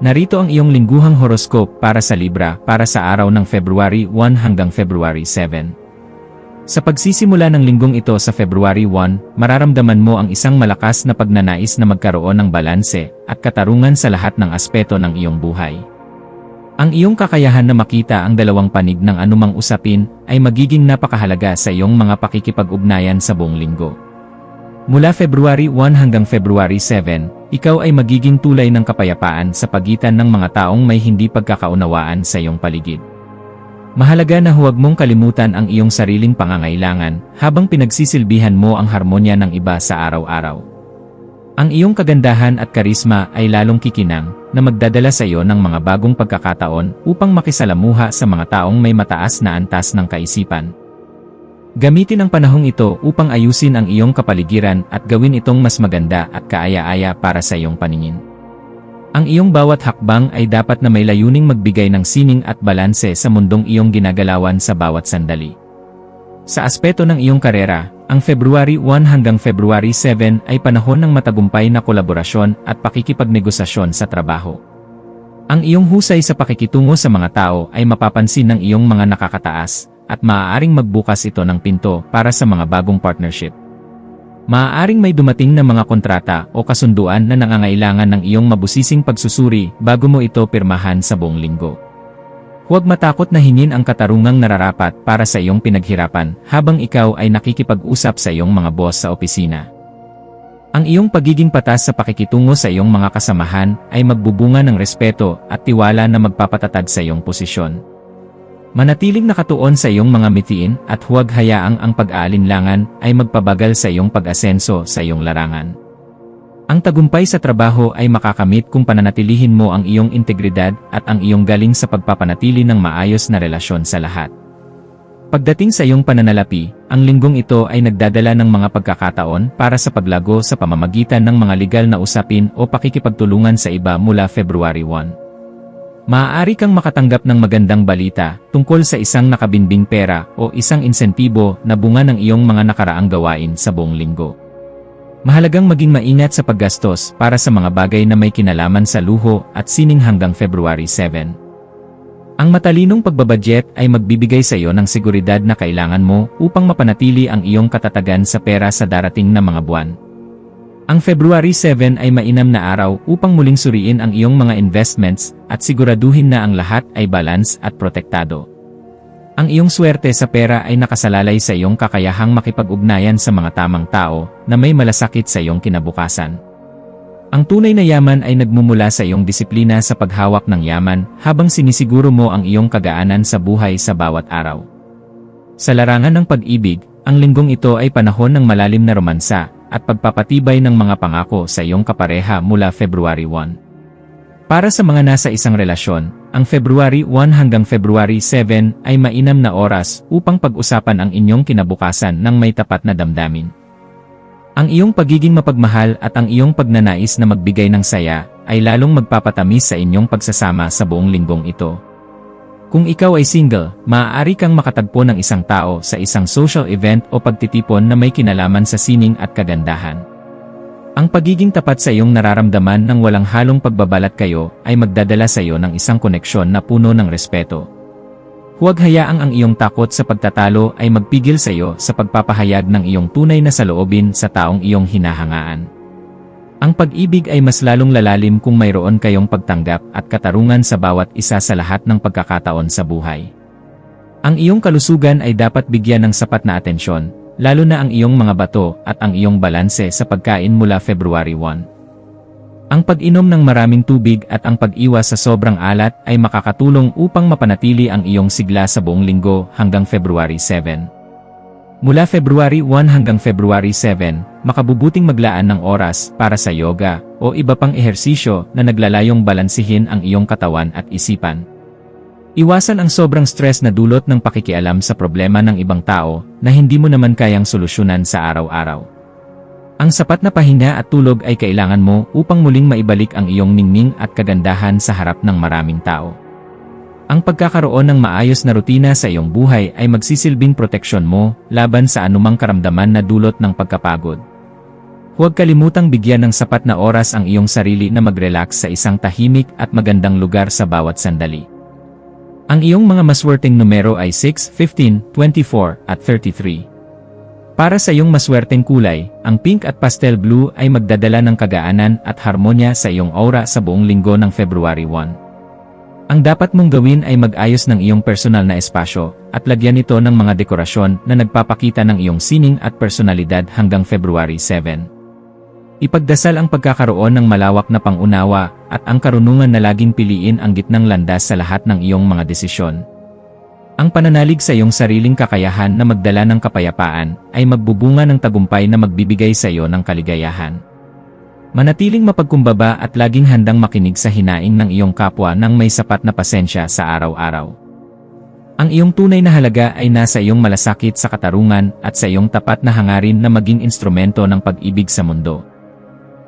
Narito ang iyong lingguhang horoscope para sa Libra para sa araw ng February 1 hanggang February 7. Sa pagsisimula ng linggong ito sa February 1, mararamdaman mo ang isang malakas na pagnanais na magkaroon ng balanse at katarungan sa lahat ng aspeto ng iyong buhay. Ang iyong kakayahan na makita ang dalawang panig ng anumang usapin ay magiging napakahalaga sa iyong mga pakikipag-ugnayan sa buong linggo. Mula February 1 hanggang February 7, ikaw ay magiging tulay ng kapayapaan sa pagitan ng mga taong may hindi pagkakaunawaan sa iyong paligid. Mahalaga na huwag mong kalimutan ang iyong sariling pangangailangan habang pinagsisilbihan mo ang harmonya ng iba sa araw-araw. Ang iyong kagandahan at karisma ay lalong kikinang na magdadala sa iyo ng mga bagong pagkakataon upang makisalamuha sa mga taong may mataas na antas ng kaisipan. Gamitin ang panahong ito upang ayusin ang iyong kapaligiran at gawin itong mas maganda at kaaya-aya para sa iyong paningin. Ang iyong bawat hakbang ay dapat na may layuning magbigay ng sining at balanse sa mundong iyong ginagalawan sa bawat sandali. Sa aspeto ng iyong karera, ang February 1 hanggang February 7 ay panahon ng matagumpay na kolaborasyon at pakikipagnegosasyon sa trabaho. Ang iyong husay sa pakikitungo sa mga tao ay mapapansin ng iyong mga nakakataas, at maaaring magbukas ito ng pinto para sa mga bagong partnership. Maaaring may dumating na mga kontrata o kasunduan na nangangailangan ng iyong mabusising pagsusuri bago mo ito pirmahan sa buong linggo. Huwag matakot na hingin ang katarungang nararapat para sa iyong pinaghirapan habang ikaw ay nakikipag-usap sa iyong mga boss sa opisina. Ang iyong pagiging patas sa pakikitungo sa iyong mga kasamahan ay magbubunga ng respeto at tiwala na magpapatatag sa iyong posisyon. Manatiling nakatuon sa iyong mga mitiin at huwag hayaang ang pag-aalinlangan ay magpabagal sa iyong pag-asenso sa iyong larangan. Ang tagumpay sa trabaho ay makakamit kung pananatilihin mo ang iyong integridad at ang iyong galing sa pagpapanatili ng maayos na relasyon sa lahat. Pagdating sa iyong pananalapi, ang linggong ito ay nagdadala ng mga pagkakataon para sa paglago sa pamamagitan ng mga legal na usapin o pakikipagtulungan sa iba mula February 1. Maaari kang makatanggap ng magandang balita tungkol sa isang nakabinbing pera o isang insentibo na bunga ng iyong mga nakaraang gawain sa buong linggo. Mahalagang maging maingat sa paggastos para sa mga bagay na may kinalaman sa luho at sining hanggang February 7. Ang matalinong pagbabudget ay magbibigay sa iyo ng seguridad na kailangan mo upang mapanatili ang iyong katatagan sa pera sa darating na mga buwan. Ang February 7 ay mainam na araw upang muling suriin ang iyong mga investments at siguraduhin na ang lahat ay balance at protektado. Ang iyong swerte sa pera ay nakasalalay sa iyong kakayahang makipag-ugnayan sa mga tamang tao na may malasakit sa iyong kinabukasan. Ang tunay na yaman ay nagmumula sa iyong disiplina sa paghawak ng yaman habang sinisiguro mo ang iyong kagaanan sa buhay sa bawat araw. Sa larangan ng pag-ibig, ang linggong ito ay panahon ng malalim na romansa at pagpapatibay ng mga pangako sa iyong kapareha mula February 1. Para sa mga nasa isang relasyon, ang February 1 hanggang February 7 ay mainam na oras upang pag-usapan ang inyong kinabukasan ng may tapat na damdamin. Ang iyong pagiging mapagmahal at ang iyong pagnanais na magbigay ng saya ay lalong magpapatamis sa inyong pagsasama sa buong linggong ito. Kung ikaw ay single, maaari kang makatagpo ng isang tao sa isang social event o pagtitipon na may kinalaman sa sining at kagandahan. Ang pagiging tapat sa iyong nararamdaman ng walang halong pagbabalat kayo ay magdadala sa iyo ng isang koneksyon na puno ng respeto. Huwag hayaang ang iyong takot sa pagtatalo ay magpigil sa iyo sa pagpapahayag ng iyong tunay na saloobin sa taong iyong hinahangaan. Ang pag-ibig ay mas lalong lalalim kung mayroon kayong pagtanggap at katarungan sa bawat isa sa lahat ng pagkakataon sa buhay. Ang iyong kalusugan ay dapat bigyan ng sapat na atensyon, lalo na ang iyong mga bato at ang iyong balanse sa pagkain mula February 1. Ang pag-inom ng maraming tubig at ang pag-iwas sa sobrang alat ay makakatulong upang mapanatili ang iyong sigla sa buong linggo hanggang February 7. Mula February 1 hanggang February 7, makabubuting maglaan ng oras para sa yoga o iba pang ehersisyo na naglalayong balansihin ang iyong katawan at isipan. Iwasan ang sobrang stress na dulot ng pakikialam sa problema ng ibang tao na hindi mo naman kayang solusyonan sa araw-araw. Ang sapat na pahinga at tulog ay kailangan mo upang muling maibalik ang iyong ningning at kagandahan sa harap ng maraming tao. Ang pagkakaroon ng maayos na rutina sa iyong buhay ay magsisilbing proteksyon mo laban sa anumang karamdaman na dulot ng pagkapagod. Huwag kalimutang bigyan ng sapat na oras ang iyong sarili na mag-relax sa isang tahimik at magandang lugar sa bawat sandali. Ang iyong mga maswerteng numero ay 6, 15, 24, at 33. Para sa iyong maswerteng kulay, ang pink at pastel blue ay magdadala ng kagaanan at harmonya sa iyong aura sa buong linggo ng February 1. Ang dapat mong gawin ay mag-ayos ng iyong personal na espasyo at lagyan ito ng mga dekorasyon na nagpapakita ng iyong sining at personalidad hanggang February 7. Ipagdasal ang pagkakaroon ng malawak na pangunawa at ang karunungan na laging piliin ang gitnang landas sa lahat ng iyong mga desisyon. Ang pananalig sa iyong sariling kakayahan na magdala ng kapayapaan ay magbubunga ng tagumpay na magbibigay sa iyo ng kaligayahan. Manatiling mapagkumbaba at laging handang makinig sa hinaing ng iyong kapwa nang may sapat na pasensya sa araw-araw. Ang iyong tunay na halaga ay nasa iyong malasakit sa katarungan at sa iyong tapat na hangarin na maging instrumento ng pag-ibig sa mundo.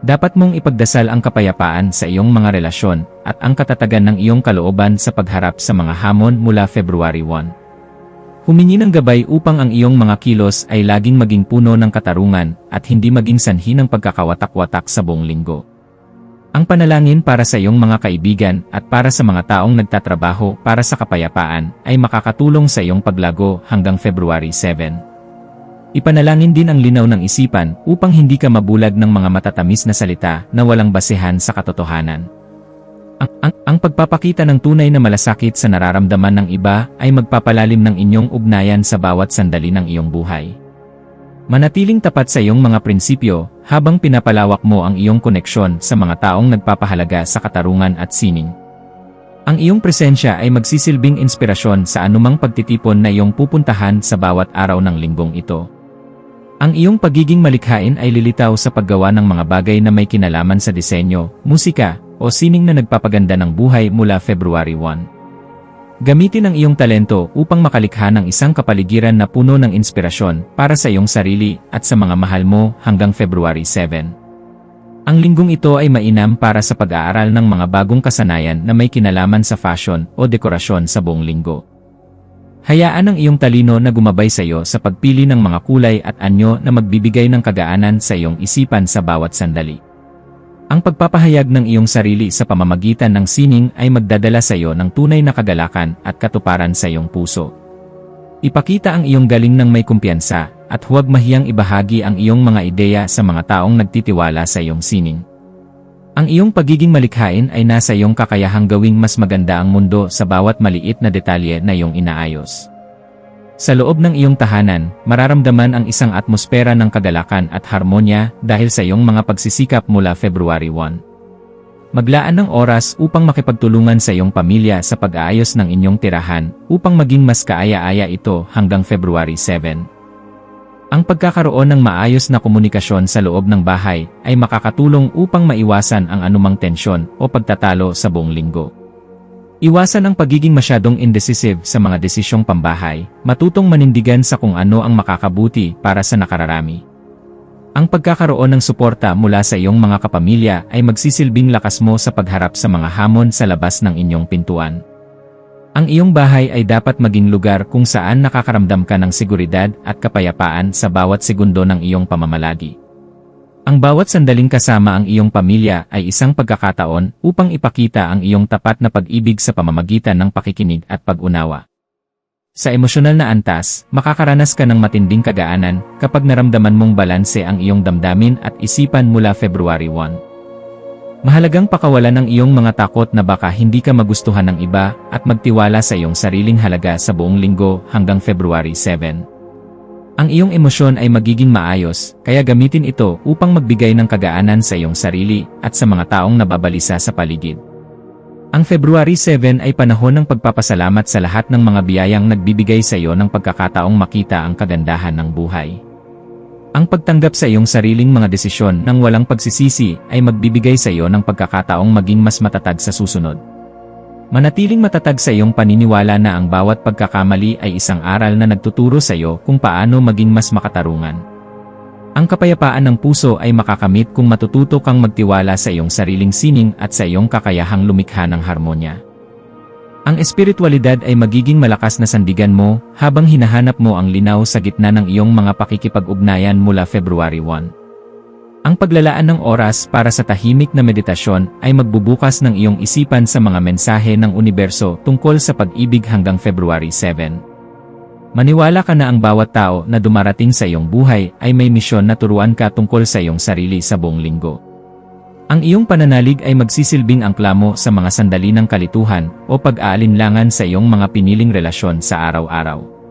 Dapat mong ipagdasal ang kapayapaan sa iyong mga relasyon at ang katatagan ng iyong kalooban sa pagharap sa mga hamon mula February 1. Humingi ng gabay upang ang iyong mga kilos ay laging maging puno ng katarungan at hindi maging sanhi ng pagkakawatak-watak sa buong linggo. Ang panalangin para sa iyong mga kaibigan at para sa mga taong nagtatrabaho para sa kapayapaan ay makakatulong sa iyong paglago hanggang February 7. Ipanalangin din ang linaw ng isipan upang hindi ka mabulag ng mga matatamis na salita na walang basehan sa katotohanan. Ang pagpapakita ng tunay na malasakit sa nararamdaman ng iba ay magpapalalim ng inyong ugnayan sa bawat sandali ng iyong buhay. Manatiling tapat sa iyong mga prinsipyo habang pinapalawak mo ang iyong koneksyon sa mga taong nagpapahalaga sa katarungan at sining. Ang iyong presensya ay magsisilbing inspirasyon sa anumang pagtitipon na iyong pupuntahan sa bawat araw ng linggong ito. Ang iyong pagiging malikhain ay lilitaw sa paggawa ng mga bagay na may kinalaman sa disenyo, musika, o sining na nagpapaganda ng buhay mula February 1. Gamitin ang iyong talento upang makalikha ng isang kapaligiran na puno ng inspirasyon para sa iyong sarili at sa mga mahal mo hanggang February 7. Ang linggong ito ay mainam para sa pag-aaral ng mga bagong kasanayan na may kinalaman sa fashion o dekorasyon sa buong linggo. Hayaan ang iyong talino na gumabay sa iyo sa pagpili ng mga kulay at anyo na magbibigay ng kagaanan sa iyong isipan sa bawat sandali. Ang pagpapahayag ng iyong sarili sa pamamagitan ng sining ay magdadala sa iyo ng tunay na kagalakan at katuparan sa iyong puso. Ipakita ang iyong galing ng may kumpiyansa at huwag mahiyang ibahagi ang iyong mga ideya sa mga taong nagtitiwala sa iyong sining. Ang iyong pagiging malikhain ay nasa iyong kakayahang gawing mas maganda ang mundo sa bawat maliit na detalye na iyong inaayos. Sa loob ng iyong tahanan, mararamdaman ang isang atmosfera ng kagalakan at harmonya dahil sa iyong mga pagsisikap mula February 1. Maglaan ng oras upang makipagtulungan sa iyong pamilya sa pag-aayos ng inyong tirahan upang maging mas kaaya-aya ito hanggang February 7. Ang pagkakaroon ng maayos na komunikasyon sa loob ng bahay ay makakatulong upang maiwasan ang anumang tensyon o pagtatalo sa buong linggo. Iwasan ang pagiging masyadong indecisive sa mga desisyong pambahay, matutong manindigan sa kung ano ang makakabuti para sa nakararami. Ang pagkakaroon ng suporta mula sa iyong mga kapamilya ay magsisilbing lakas mo sa pagharap sa mga hamon sa labas ng inyong pintuan. Ang iyong bahay ay dapat maging lugar kung saan nakakaramdam ka ng seguridad at kapayapaan sa bawat segundo ng iyong pamamalagi. Ang bawat sandaling kasama ang iyong pamilya ay isang pagkakataon upang ipakita ang iyong tapat na pag-ibig sa pamamagitan ng pakikinig at pag-unawa. Sa emosyonal na antas, makakaranas ka ng matinding kagaanan kapag naramdaman mong balanse ang iyong damdamin at isipan mula February 1. Mahalagang pakawalan ang iyong mga takot na baka hindi ka magustuhan ng iba at magtiwala sa iyong sariling halaga sa buong linggo hanggang February 7. Ang iyong emosyon ay magiging maayos, kaya gamitin ito upang magbigay ng kagaanan sa iyong sarili at sa mga taong nababalisa sa paligid. Ang February 7 ay panahon ng pagpapasalamat sa lahat ng mga biyayang nagbibigay sa iyo ng pagkakataong makita ang kagandahan ng buhay. Ang pagtanggap sa iyong sariling mga desisyon ng walang pagsisisi ay magbibigay sa iyo ng pagkakataong maging mas matatag sa susunod. Manatiling matatag sa iyong paniniwala na ang bawat pagkakamali ay isang aral na nagtuturo sa iyo kung paano maging mas makatarungan. Ang kapayapaan ng puso ay makakamit kung matututo kang magtiwala sa iyong sariling sining at sa iyong kakayahang lumikha ng harmonya. Ang espiritualidad ay magiging malakas na sandigan mo habang hinahanap mo ang linaw sa gitna ng iyong mga pakikipag-ugnayan mula February 1. Ang paglalaan ng oras para sa tahimik na meditasyon ay magbubukas ng iyong isipan sa mga mensahe ng universo tungkol sa pag-ibig hanggang February 7. Maniwala ka na ang bawat tao na dumarating sa iyong buhay ay may misyon na turuan ka tungkol sa iyong sarili sa buong linggo. Ang iyong pananalig ay magsisilbing angkla mo sa mga sandali ng kalituhan o pag-aalinlangan sa iyong mga piniling relasyon sa araw-araw.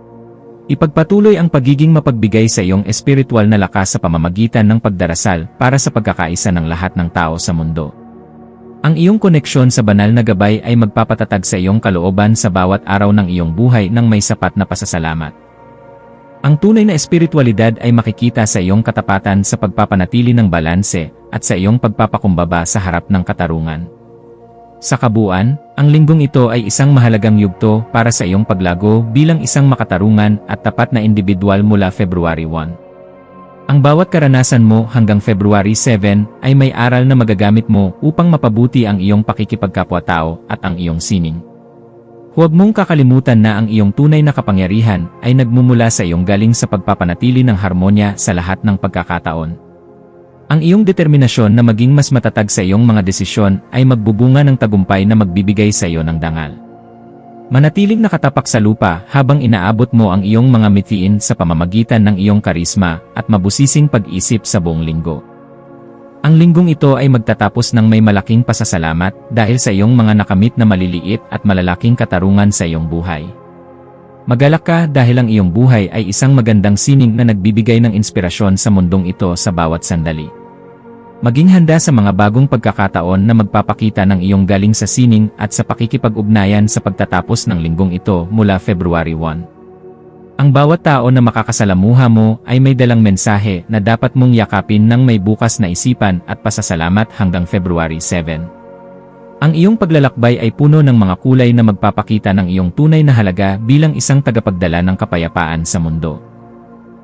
Ipagpatuloy ang pagiging mapagbigay sa iyong espiritual na lakas sa pamamagitan ng pagdarasal para sa pagkakaisa ng lahat ng tao sa mundo. Ang iyong koneksyon sa banal na gabay ay magpapatatag sa iyong kalooban sa bawat araw ng iyong buhay ng may sapat na pasasalamat. Ang tunay na espiritualidad ay makikita sa iyong katapatan sa pagpapanatili ng balanse at sa iyong pagpapakumbaba sa harap ng katarungan. Sa kabuuan, ang linggong ito ay isang mahalagang yugto para sa iyong paglago bilang isang makatarungan at tapat na individual mula February 1. Ang bawat karanasan mo hanggang February 7 ay may aral na magagamit mo upang mapabuti ang iyong pakikipagkapwa-tao at ang iyong sining. Huwag mong kakalimutan na ang iyong tunay na kapangyarihan ay nagmumula sa iyong galing sa pagpapanatili ng harmonya sa lahat ng pagkakataon. Ang iyong determinasyon na maging mas matatag sa iyong mga desisyon ay magbubunga ng tagumpay na magbibigay sa iyo ng dangal. Manatiling nakatapak sa lupa habang inaabot mo ang iyong mga mithiin sa pamamagitan ng iyong karisma at mabusising pag-isip sa buong linggo. Ang linggong ito ay magtatapos ng may malaking pasasalamat dahil sa iyong mga nakamit na maliliit at malalaking katarungan sa iyong buhay. Magalak ka dahil ang iyong buhay ay isang magandang sining na nagbibigay ng inspirasyon sa mundong ito sa bawat sandali. Maging handa sa mga bagong pagkakataon na magpapakita ng iyong galing sa sining at sa pakikipag-ugnayan sa pagtatapos ng linggong ito mula February 1. Ang bawat tao na makakasalamuha mo ay may dalang mensahe na dapat mong yakapin ng may bukas na isipan at pasasalamat hanggang February 7. Ang iyong paglalakbay ay puno ng mga kulay na magpapakita ng iyong tunay na halaga bilang isang tagapagdala ng kapayapaan sa mundo.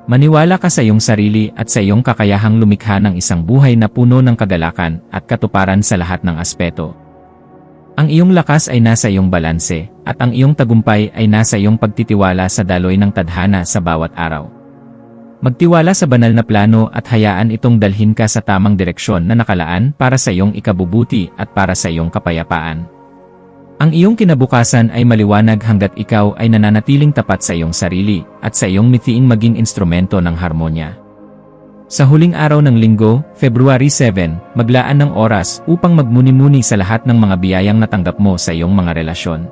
Maniwala ka sa iyong sarili at sa iyong kakayahang lumikha ng isang buhay na puno ng kagalakan at katuparan sa lahat ng aspeto. Ang iyong lakas ay nasa iyong balanse, at ang iyong tagumpay ay nasa iyong pagtitiwala sa daloy ng tadhana sa bawat araw. Magtiwala sa banal na plano at hayaan itong dalhin ka sa tamang direksyon na nakalaan para sa iyong ikabubuti at para sa iyong kapayapaan. Ang iyong kinabukasan ay maliwanag hanggat ikaw ay nananatiling tapat sa iyong sarili at sa iyong mithiing maging instrumento ng harmonya. Sa huling araw ng linggo, February 7, maglaan ng oras upang magmuni-muni sa lahat ng mga biyayang natanggap mo sa iyong mga relasyon.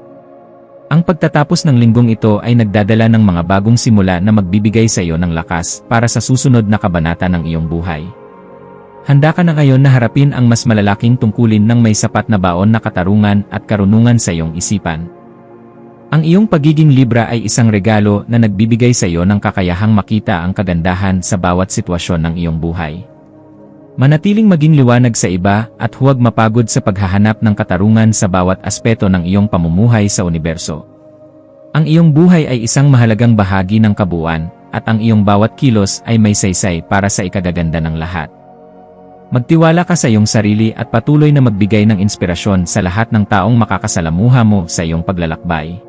Ang pagtatapos ng linggong ito ay nagdadala ng mga bagong simula na magbibigay sa iyo ng lakas para sa susunod na kabanata ng iyong buhay. Handa ka na ngayon na harapin ang mas malalaking tungkulin ng may sapat na baon na katarungan at karunungan sa iyong isipan. Ang iyong pagiging Libra ay isang regalo na nagbibigay sa iyo ng kakayahang makita ang kagandahan sa bawat sitwasyon ng iyong buhay. Manatiling maging liwanag sa iba at huwag mapagod sa paghahanap ng katarungan sa bawat aspeto ng iyong pamumuhay sa universo. Ang iyong buhay ay isang mahalagang bahagi ng kabuuan at ang iyong bawat kilos ay may saysay para sa ikagaganda ng lahat. Magtiwala ka sa iyong sarili at patuloy na magbigay ng inspirasyon sa lahat ng taong makakasalamuha mo sa iyong paglalakbay.